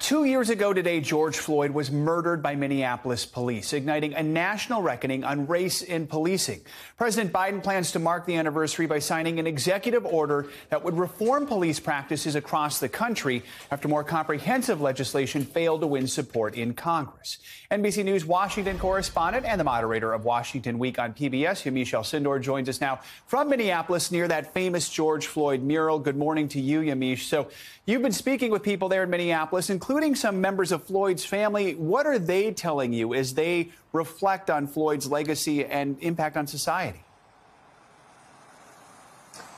2 years ago today, George Floyd was murdered by Minneapolis police, igniting a national reckoning on race in policing. President Biden plans to mark the anniversary by signing an executive order that would reform police practices across the country after more comprehensive legislation failed to win support in Congress. NBC News Washington correspondent and the moderator of Washington Week on PBS, Yamiche Alcindor, joins us now from Minneapolis near that famous George Floyd mural. Good morning to you, Yamiche. So you've been speaking with people there in Minneapolis, including some members of Floyd's family. What are they telling you as they reflect on Floyd's legacy and impact on society?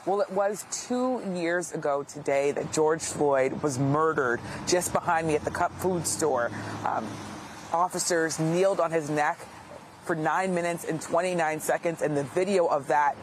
Well, it was 2 years ago today that George Floyd was murdered just behind me at the Cup food store. Officers kneeled on his neck for 9 minutes and 29 seconds, and the video of that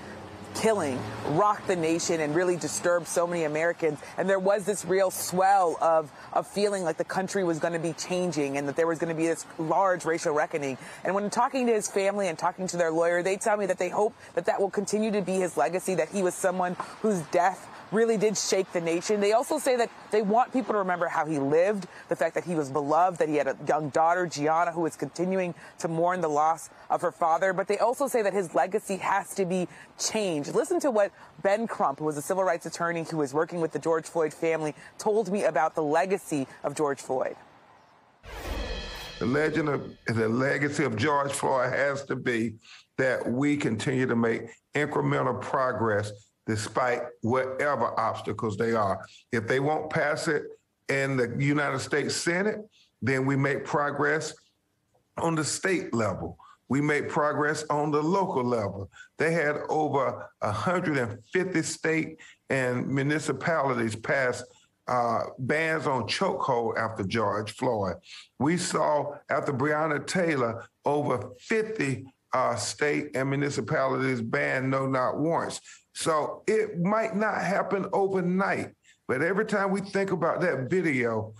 killing rocked the nation and really disturbed so many Americans. And there was this real swell of feeling like the country was going to be changing and that there was going to be this large racial reckoning. And when talking to his family and talking to their lawyer, they tell me that they hope that that will continue to be his legacy, that he was someone whose death really did shake the nation. They also say that they want people to remember how he lived, the fact that he was beloved, that he had a young daughter, Gianna, who is continuing to mourn the loss of her father. But they also say that his legacy has to be changed. Listen to what Ben CRUMP, who was a civil rights attorney who was working with the George Floyd family, told me about the legacy of George Floyd. The legacy of George Floyd has to be that we continue to make incremental progress despite whatever obstacles they are. If they won't pass it in the United States Senate, then we make progress on the state level. We make progress on the local level. They had over 150 state and municipalities pass bans on chokehold after George Floyd. We saw after Breonna Taylor, over 50 state and municipalities ban no-knock warrants. So it might not happen overnight, but every time we think about that video,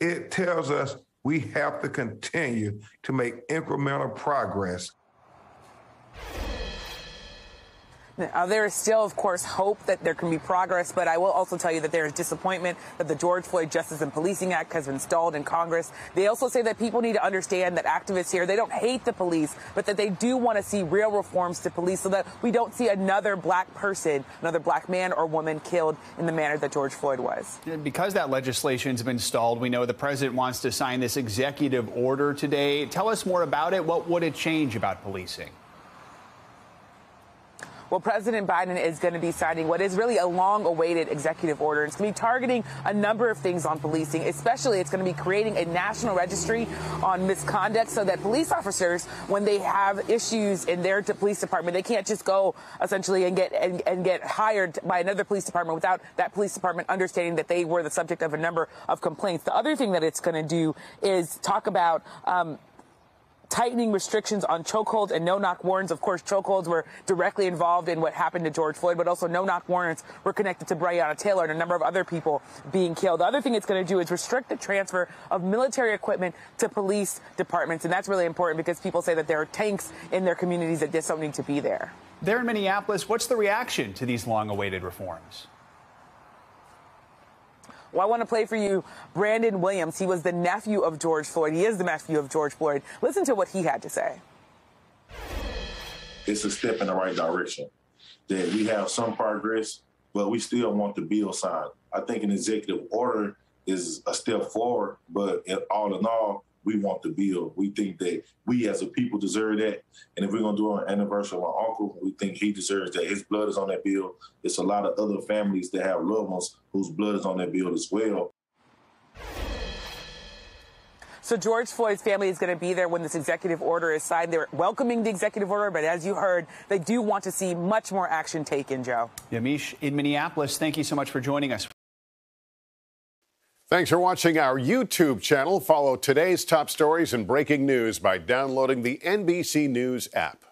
it tells us we have to continue to make incremental progress. Now, there is still, of course, hope that there can be progress, but I will also tell you that there is disappointment that the George Floyd Justice and Policing Act has been stalled in Congress. They also say that people need to understand that activists here, they don't hate the police, but that they do want to see real reforms to police so that we don't see another black person, another black man or woman killed in the manner that George Floyd was. Because that legislation's been stalled, we know the president wants to sign this executive order today. Tell us more about it. What would it change about policing? Well, President Biden is going to be signing what is really a long-awaited executive order. It's going to be targeting a number of things on policing. Especially, it's going to be creating a national registry on misconduct so that police officers, when they have issues in their police department, they can't just go essentially and get hired by another police department without that police department understanding that they were the subject of a number of complaints. The other thing that it's going to do is talk about tightening restrictions on chokeholds and no-knock warrants. Of course, chokeholds were directly involved in what happened to George Floyd, but also no-knock warrants were connected to Breonna Taylor and a number of other people being killed. The other thing it's going to do is restrict the transfer of military equipment to police departments, and that's really important because people say that there are tanks in their communities that just don't need to be there. There in Minneapolis, what's the reaction to these long-awaited reforms? Well, I want to play for you Brandon Williams. He was the nephew of George Floyd. He is the nephew of George Floyd. Listen to what he had to say. It's a step in the right direction. That we have some progress, but we still want the bill signed. I think an executive order is a step forward, but all in all, we want the bill. We think that we as a people deserve that. And if we're going to do an anniversary of my uncle, we think he deserves that. His blood is on that bill. It's a lot of other families that have loved ones whose blood is on that bill as well. So George Floyd's family is going to be there when this executive order is signed. They're welcoming the executive order, but as you heard, they do want to see much more action taken, Joe. Yamiche in Minneapolis, thank you so much for joining us. Thanks for watching our YouTube channel. Follow today's top stories and breaking news by downloading the NBC News app.